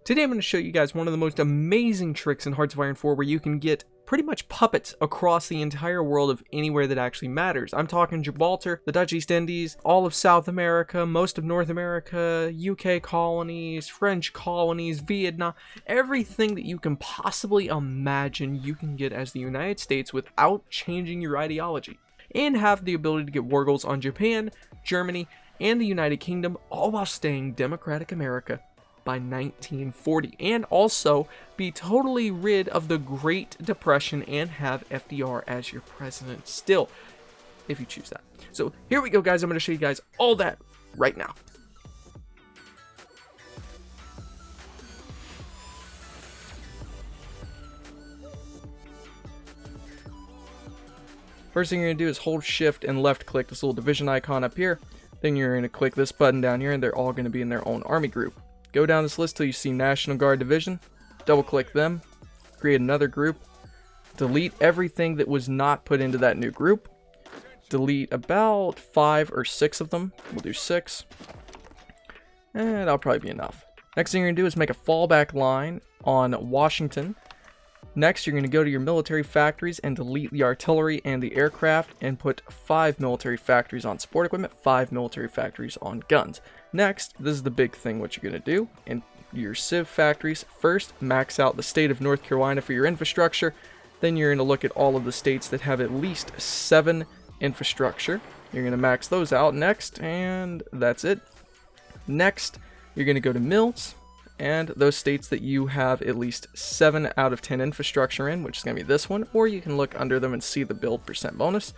Today I'm going to show you guys one of the most amazing tricks in Hearts of Iron 4 where you can get pretty much puppets across the entire world of anywhere that actually matters. I'm talking Gibraltar, the Dutch East Indies, all of South America, most of North America, UK colonies, French colonies, Vietnam, everything that you can possibly imagine you can get as the United States without changing your ideology. And have the ability to get war goals on Japan, Germany, and the United Kingdom, all while staying democratic America by 1940, and also be totally rid of the Great Depression and have FDR as your president still, if you choose that. So here we go, guys. I'm going to show you guys all that right now. First thing you're going to do is hold shift and left click this little division icon up here. Then you're going to click this button down here and they're all going to be in their own army group. Go down this list till you see National Guard Division, double click them, create another group, delete everything that was not put into that new group, delete about 5 or 6 of them, we'll do 6, and that'll probably be enough. Next thing you're going to do is make a fallback line on Washington. Next you're going to go to your military factories and delete the artillery and the aircraft and put 5 military factories on support equipment, 5 military factories on guns. Next, this is the big thing what you're going to do in your civ factories. First, max out the state of North Carolina for your infrastructure. Then you're going to look at all of the states that have at least 7 infrastructure. You're going to max those out next, and that's it. Next, you're going to go to mills, and those states that you have at least 7 out of 10 infrastructure in, which is going to be this one, or you can look under them and see the build percent bonus.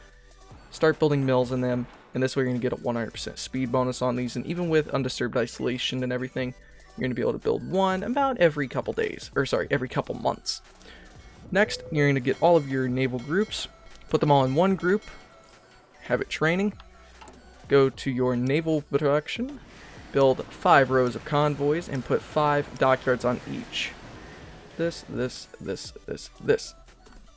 Start building mills in them. And this way you're going to get a 100% speed bonus on these. And even with undisturbed isolation and everything, you're going to be able to build one about every couple days. Or sorry, every couple months. Next, you're going to get all of your naval groups. Put them all in one group. Have it training. Go to your naval production. Build 5 rows of convoys and put 5 dockyards on each. This.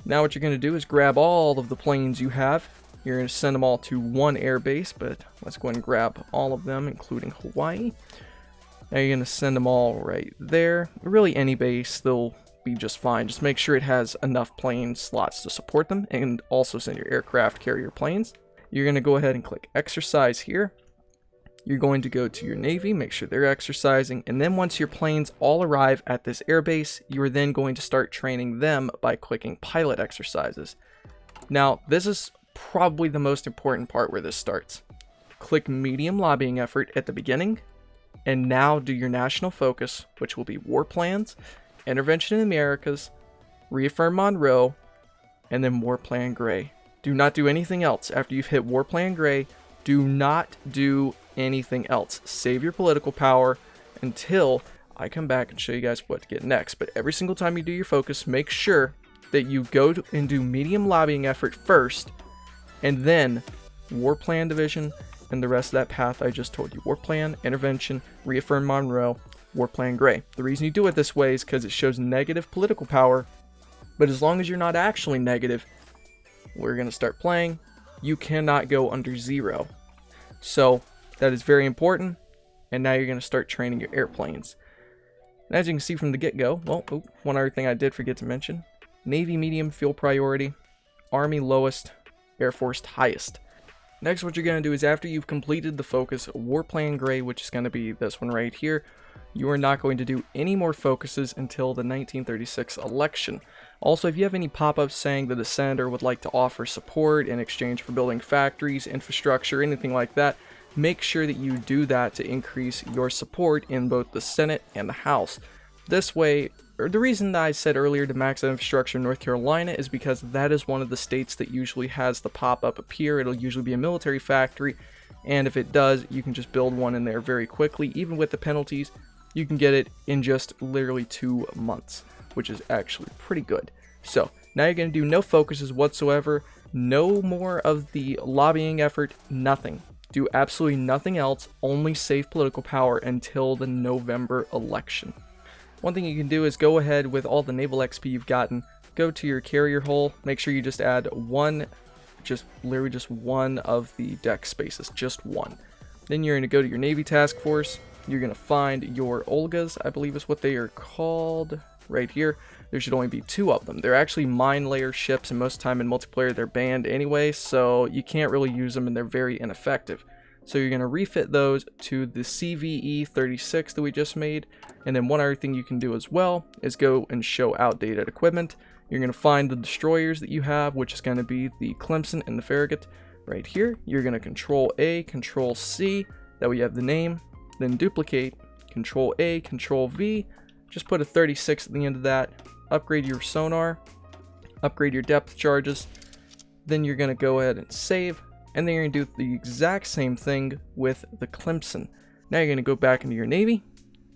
Now what you're going to do is grab all of the planes you have. You're going to send them all to one air base, but let's go ahead and grab all of them, including Hawaii. Now you're going to send them all right there. Really, any base, they'll be just fine. Just make sure it has enough plane slots to support them, and also send your aircraft carrier planes. You're going to go ahead and click exercise here. You're going to go to your Navy, make sure they're exercising, and then once your planes all arrive at this air base, you are then going to start training them by clicking pilot exercises. Now, this is probably the most important part where this starts. Click medium lobbying effort at the beginning, and now do your national focus, which will be war plans, intervention in the Americas, reaffirm Monroe, and then war plan gray. Do not do anything else after you've hit war plan gray. Do not do anything else. Save your political power until I come back and show you guys what to get next. But every single time you do your focus, make sure that you go and do medium lobbying effort first, and then war plan division and the rest of that path I just told you. War plan, intervention, reaffirm Monroe, war plan gray. The reason you do it this way is because it shows negative political power, but as long as you're not actually negative, we're going to start playing. You cannot go under 0. So that is very important, and now you're going to start training your airplanes. And as you can see from the get-go, well, one other thing I did forget to mention, Navy medium fuel priority, Army lowest, Air Force highest. Next, what you're going to do is after you've completed the focus war plan gray, which is going to be this one right here, you are not going to do any more focuses until the 1936 election. Also, if you have any pop-ups saying that the senator would like to offer support in exchange for building factories, infrastructure, anything like that, make sure that you do that to increase your support in both the Senate and the House. This way, or the reason that I said earlier to max out infrastructure in North Carolina is because that is one of the states that usually has the pop-up appear. It'll usually be a military factory, and if it does, you can just build one in there very quickly. Even with the penalties, you can get it in just literally 2 months, which is actually pretty good. So now you're going to do no focuses whatsoever, no more of the lobbying effort, nothing. Do absolutely nothing else, only save political power until the November election. One thing you can do is go ahead with all the naval XP you've gotten, go to your carrier hull, make sure you just add one, literally just one of the deck spaces, just one. Then you're going to go to your Navy task force, you're going to find your Olgas, I believe is what they are called, right here. There should only be 2 of them. They're actually mine layer ships, and most of the time in multiplayer they're banned anyway, so you can't really use them and they're very ineffective. So you're going to refit those to the CVE-36 that we just made. And then one other thing you can do as well is go and show outdated equipment. You're going to find the destroyers that you have, which is going to be the Clemson and the Farragut right here. You're going to Control A, Control C, that way you have the name, then duplicate, Control A, Control V, just put a 36 at the end of that, upgrade your sonar, upgrade your depth charges, then you're going to go ahead and save. And then you're going to do the exact same thing with the Clemson. Now you're going to go back into your Navy.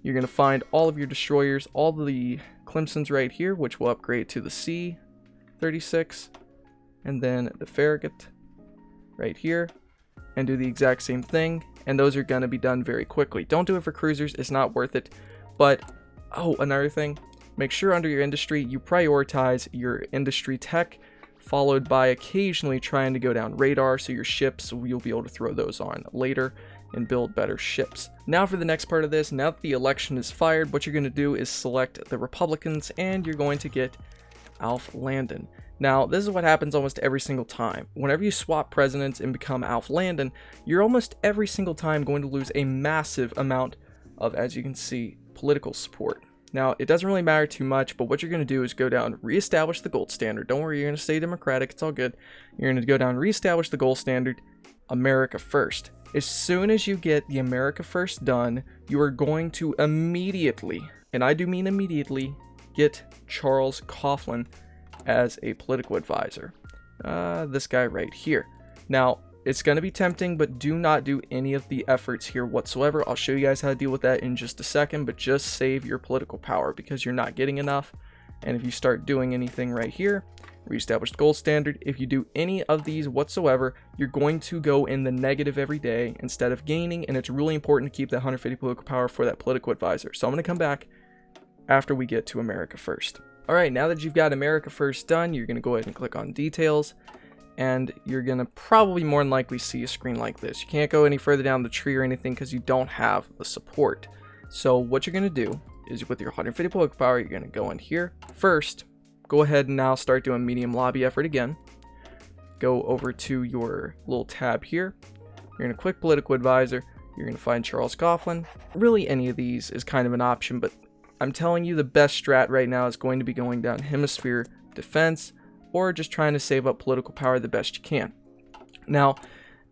You're going to find all of your destroyers, all the Clemsons right here, which will upgrade to the C-36. And then the Farragut right here. And do the exact same thing. And those are going to be done very quickly. Don't do it for cruisers. It's not worth it. But, oh, another thing. Make sure under your industry, you prioritize your industry tech, followed by occasionally trying to go down radar, so your ships, you'll be able to throw those on later and build better ships. Now for the next part of this, now that the election is fired, what you're going to do is select the Republicans, and you're going to get Alf Landon. Now, this is what happens almost every single time. Whenever you swap presidents and become Alf Landon, you're almost every single time going to lose a massive amount of, as you can see, political support. Now, it doesn't really matter too much, but what you're going to do is go down, reestablish the gold standard. Don't worry, you're going to stay Democratic. It's all good. You're going to go down, reestablish the gold standard, America First. As soon as you get the America First done, you are going to immediately, and I do mean immediately, get Charles Coughlin as a political advisor. This guy right here. Now, it's going to be tempting, but do not do any of the efforts here whatsoever. I'll show you guys how to deal with that in just a second, but just save your political power because you're not getting enough. And if you start doing anything right here, reestablish the gold standard, if you do any of these whatsoever, you're going to go in the negative every day instead of gaining, and it's really important to keep that 150 political power for that political advisor. So I'm going to come back after we get to America First. Alright, now that you've got America First done, you're going to go ahead and click on Details. And you're going to probably more than likely see a screen like this. You can't go any further down the tree or anything because you don't have the support. So what you're going to do is with your 150 political power, you're going to go in here. First, go ahead and now start doing medium lobby effort again. Go over to your little tab here. You're going to click political advisor. You're going to find Charles Coughlin. Really, any of these is kind of an option, but I'm telling you the best strat right now is going to be going down hemisphere defense, or just trying to save up political power the best you can. Now,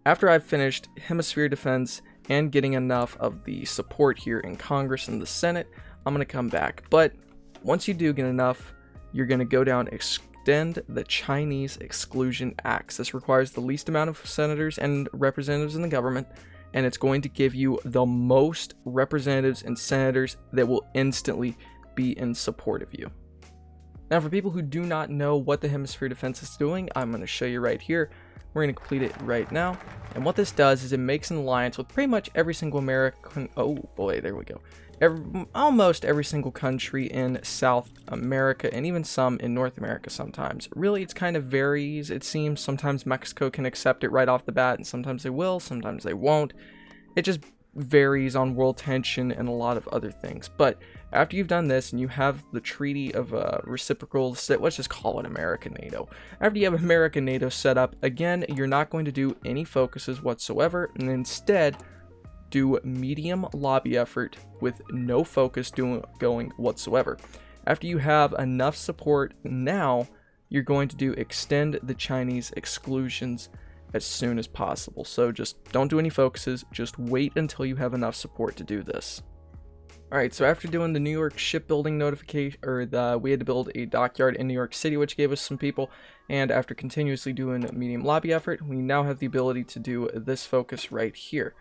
after I've finished hemisphere defense and getting enough of the support here in Congress and the Senate, I'm going to come back. But once you do get enough, you're going to go down, extend the Chinese Exclusion Acts. This requires the least amount of senators and representatives in the government, and it's going to give you the most representatives and senators that will instantly be in support of you. Now, for people who do not know what the hemisphere defense is doing, I'm going to show you right here. We're going to complete it right now. And what this does is it makes an alliance with pretty much every single American, oh boy, there we go. Almost every single country in South America, and even some in North America sometimes. Really, it kind of varies, it seems. Sometimes Mexico can accept it right off the bat, and sometimes they will, sometimes they won't. It just varies on world tension and a lot of other things. But after you've done this and you have the treaty of reciprocal, let's just call it American NATO. After you have American NATO set up, again, you're not going to do any focuses whatsoever, and instead do medium lobby effort with no focus going whatsoever. After you have enough support, now you're going to do extend the Chinese exclusions as soon as possible. So just don't do any focuses, just wait until you have enough support to do this. Alright, so after doing the New York shipbuilding notification, we had to build a dockyard in New York City, which gave us some people, and after continuously doing medium lobby effort, we now have the ability to do this focus right here.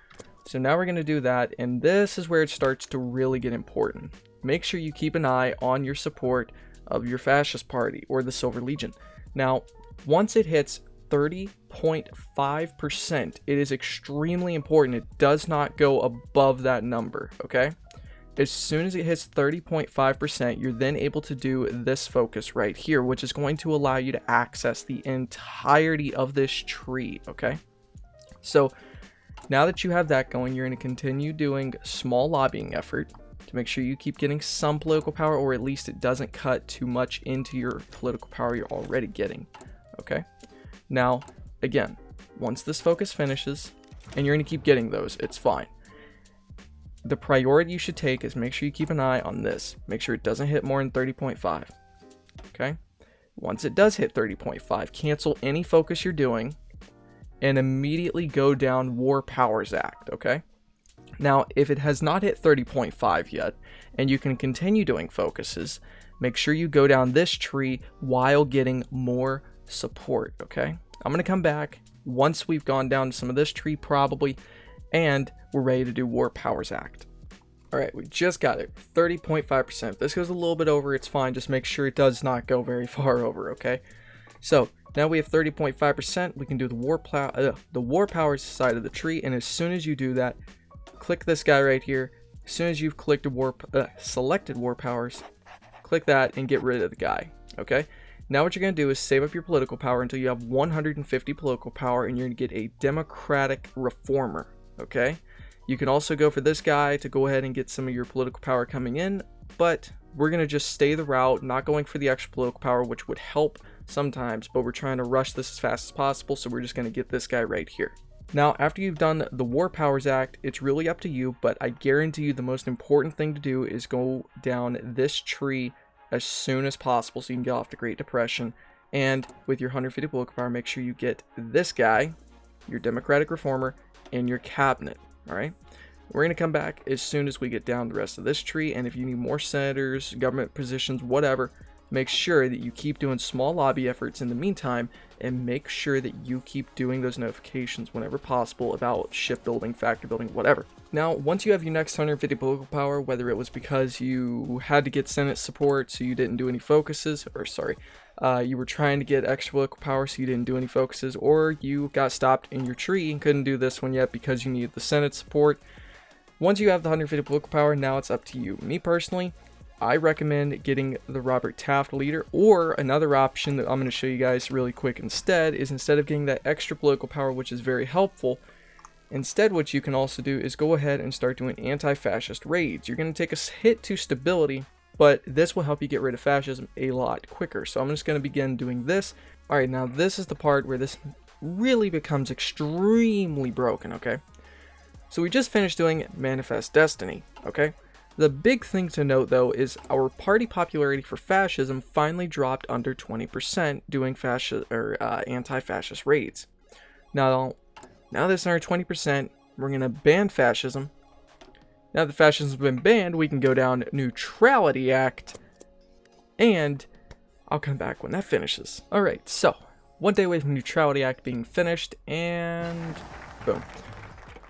So now we're going to do that, and this is where it starts to really get important. Make sure you keep an eye on your support of your fascist party, or the Silver Legion. Now, once it hits 30.5%, it is extremely important. It does not go above that number, okay? As soon as it hits 30.5%, you're then able to do this focus right here, which is going to allow you to access the entirety of this tree, okay? So Now that you have that going, you're going to continue doing small lobbying effort to make sure you keep getting some political power, or at least it doesn't cut too much into your political power you're already getting. Okay? Now, again, once this focus finishes, and you're going to keep getting those, it's fine. The priority you should take is make sure you keep an eye on this. Make sure it doesn't hit more than 30.5. Okay? Once it does hit 30.5, cancel any focus you're doing and immediately go down War Powers Act, okay? Now, if it has not hit 30.5 yet, and you can continue doing focuses, make sure you go down this tree while getting more support, okay? I'm going to come back once we've gone down some of this tree probably, and we're ready to do War Powers Act. Alright, we just got it, 30.5%. If this goes a little bit over, it's fine, just make sure it does not go very far over, okay? So, now we have 30.5%, we can do the War Powers side of the tree, and as soon as you do that, click this guy right here. As soon as you've clicked selected War Powers, click that and get rid of the guy, okay? Now what you're going to do is save up your political power until you have 150 political power, and you're going to get a Democratic Reformer, okay? You can also go for this guy to go ahead and get some of your political power coming in, but we're going to just stay the route, not going for the extra political power, which would help sometimes, but we're trying to rush this as fast as possible, so we're just going to get this guy right here. Now, after you've done the War Powers Act, it's really up to you, but I guarantee you the most important thing to do is go down this tree as soon as possible so you can get off the Great Depression, and with your 150 political power, make sure you get this guy, your Democratic Reformer, in your cabinet. Alright, we're going to come back as soon as we get down the rest of this tree, and if you need more senators, government positions, whatever, make sure that you keep doing small lobby efforts in the meantime, and make sure that you keep doing those notifications whenever possible about shipbuilding, factory building, whatever. Now, once you have your next 150 political power, whether it was because you had to get Senate support so you didn't do any focuses, or sorry, you were trying to get extra political power so you didn't do any focuses, or you got stopped in your tree and couldn't do this one yet because you needed the Senate support. Once you have the 150 political power, now it's up to you. Me personally, I recommend getting the Robert Taft leader, or another option that I'm going to show you guys really quick instead is, instead of getting that extra political power, which is very helpful, instead what you can also do is go ahead and start doing anti-fascist raids. You're going to take a hit to stability, but this will help you get rid of fascism a lot quicker. So I'm just going to begin doing this. Alright, now this is the part where this really becomes extremely broken, okay? So we just finished doing Manifest Destiny, okay? The big thing to note, though, is our party popularity for fascism finally dropped under 20% doing anti-fascist raids. Now that's under 20%, we're going to ban fascism. Now that fascism's been banned, we can go down Neutrality Act, and I'll come back when that finishes. Alright, so, 1 day away from Neutrality Act being finished, and boom.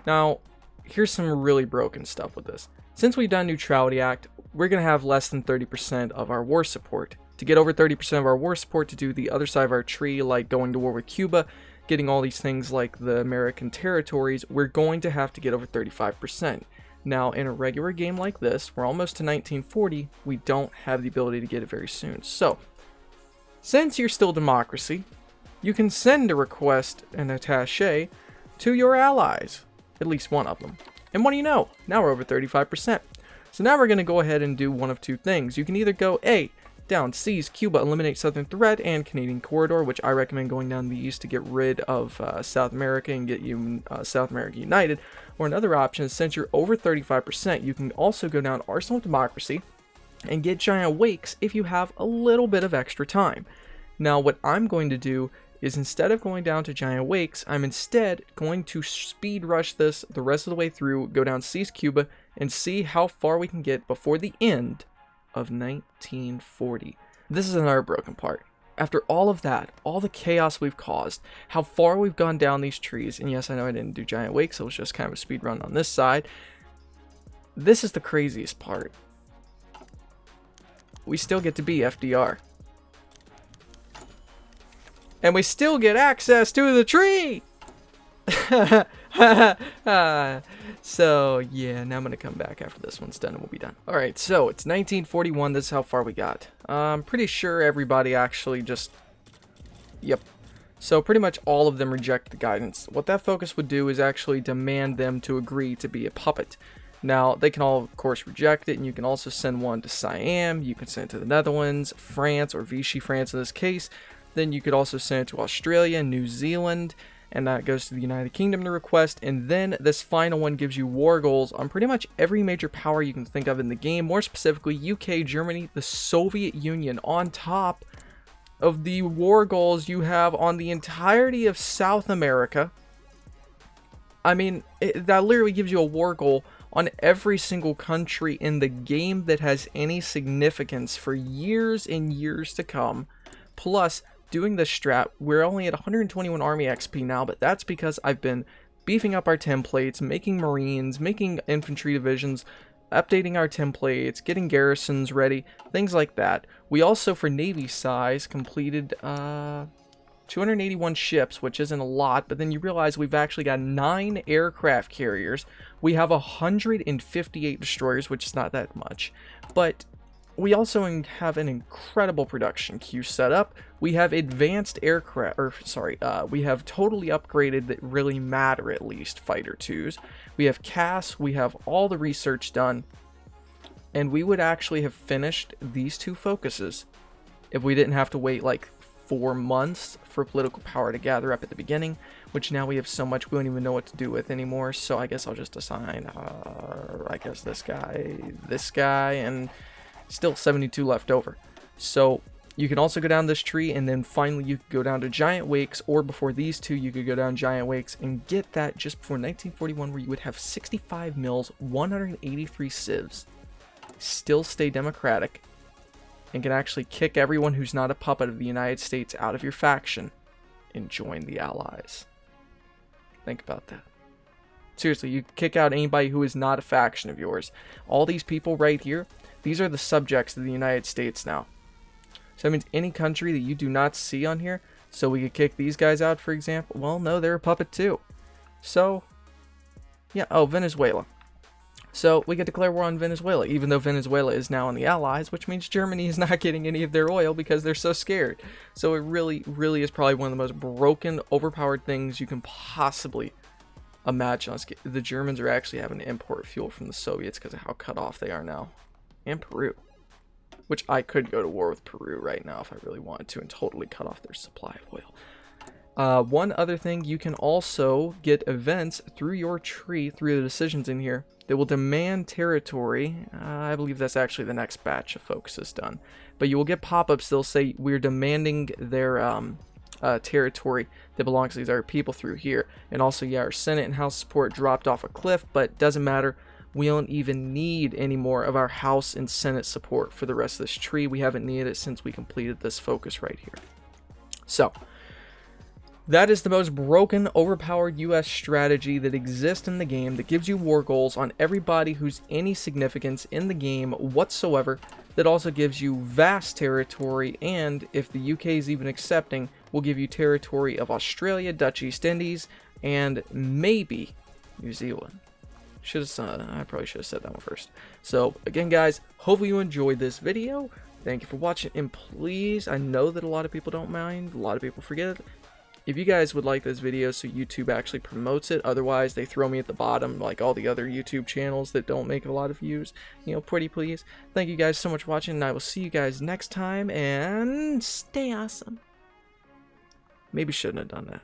Now, here's some really broken stuff with this. Since we've done Neutrality Act, we're going to have less than 30% of our war support. To get over 30% of our war support to do the other side of our tree, like going to war with Cuba, getting all these things like the American territories, we're going to have to get over 35%. Now, in a regular game like this, we're almost to 1940, we don't have the ability to get it very soon. So, since you're still democracy, you can send a request, an attache, to your allies. At least one of them. And what do you know? Now we're over 35%. So now we're going to go ahead and do one of two things. You can either go A, down, seize Cuba, eliminate Southern Threat and Canadian Corridor, which I recommend going down the east to get rid of South America and get you South America united. Or another option is, since you're over 35%, you can also go down Arsenal of Democracy and get Giant Wakes if you have a little bit of extra time. Now what I'm going to do is, instead of going down to Giant Wakes, I'm instead going to speed rush this the rest of the way through, go down seize Cuba, and see how far we can get before the end of 1940. This is another broken part. After all of that, all the chaos we've caused, how far we've gone down these trees, and yes, I know I didn't do Giant Wakes, it was just kind of a speed run on this side. This is the craziest part. We still get to be FDR. And we still get access to the tree! So, yeah, now I'm going to come back after this one's done and we'll be done. Alright, so it's 1941, this is how far we got. I'm pretty sure everybody actually just... Yep. So pretty much all of them reject the guidance. What that focus would do is actually demand them to agree to be a puppet. Now, they can all, of course, reject it, and you can also send one to Siam, you can send it to the Netherlands, France, or Vichy France in this case. Then you could also send it to Australia, New Zealand, and that goes to the United Kingdom to request. And then this final one gives you war goals on pretty much every major power you can think of in the game, more specifically UK, Germany, the Soviet Union, on top of the war goals you have on the entirety of South America. I mean, that literally gives you a war goal on every single country in the game that has any significance for years and years to come. Plus, doing this strat, we're only at 121 army XP now, but that's because I've been beefing up our templates, making marines, making infantry divisions, updating our templates, getting garrisons ready, things like that. We also, for navy size, completed 281 ships, which isn't a lot, but then you realize we've actually got 9 aircraft carriers. We have 158 destroyers, which is not that much, but we also have an incredible production queue set up. We have advanced aircraft, we have totally upgraded that really matter, at least, fighter twos. We have CAS, we have all the research done, and we would actually have finished these 2 focuses if we didn't have to wait like 4 months for political power to gather up at the beginning, which now we have so much we don't even know what to do with anymore. So I guess I'll just assign, I guess this guy, and still 72 left over. So you can also go down this tree, and then finally you could go down to Giant Wakes, or before these 2 you could go down Giant Wakes and get that just before 1941, where you would have 65 mills, 183 civs, still stay democratic, and can actually kick everyone who's not a puppet of the United States out of your faction and join the Allies. Think about that. Seriously, you kick out anybody who is not a faction of yours. All these people right here, these are the subjects of the United States now. So that means any country that you do not see on here, so we could kick these guys out, for example. Well, no, they're a puppet too. So, yeah, oh, Venezuela. So we could declare war on Venezuela, even though Venezuela is now in the Allies, which means Germany is not getting any of their oil because they're so scared. So it really, really is probably one of the most broken, overpowered things you can possibly imagine. The Germans are actually having to import fuel from the Soviets because of how cut off they are now. And Peru. Which I could go to war with Peru right now if I really wanted to and totally cut off their supply of oil. One other thing, you can also get events through your tree, through the decisions in here, that will demand territory. I believe that's actually the next batch of focuses done. But you will get pop-ups that'll say we're demanding their territory that belongs to these other people through here. And also, yeah, our Senate and House support dropped off a cliff, but doesn't matter. We don't even need any more of our House and Senate support for the rest of this tree. We haven't needed it since we completed this focus right here. So, that is the most broken, overpowered US strategy that exists in the game that gives you war goals on everybody who's any significance in the game whatsoever, that also gives you vast territory, and if the UK is even accepting, will give you territory of Australia, Dutch East Indies, and maybe New Zealand. I probably should have said that one first. So, again, guys, hopefully you enjoyed this video. Thank you for watching, and please, I know that a lot of people don't mind, a lot of people forget it. If you guys would like this video so YouTube actually promotes it, otherwise they throw me at the bottom like all the other YouTube channels that don't make a lot of views, you know, pretty please. Thank you guys so much for watching, and I will see you guys next time, and stay awesome. Maybe shouldn't have done that.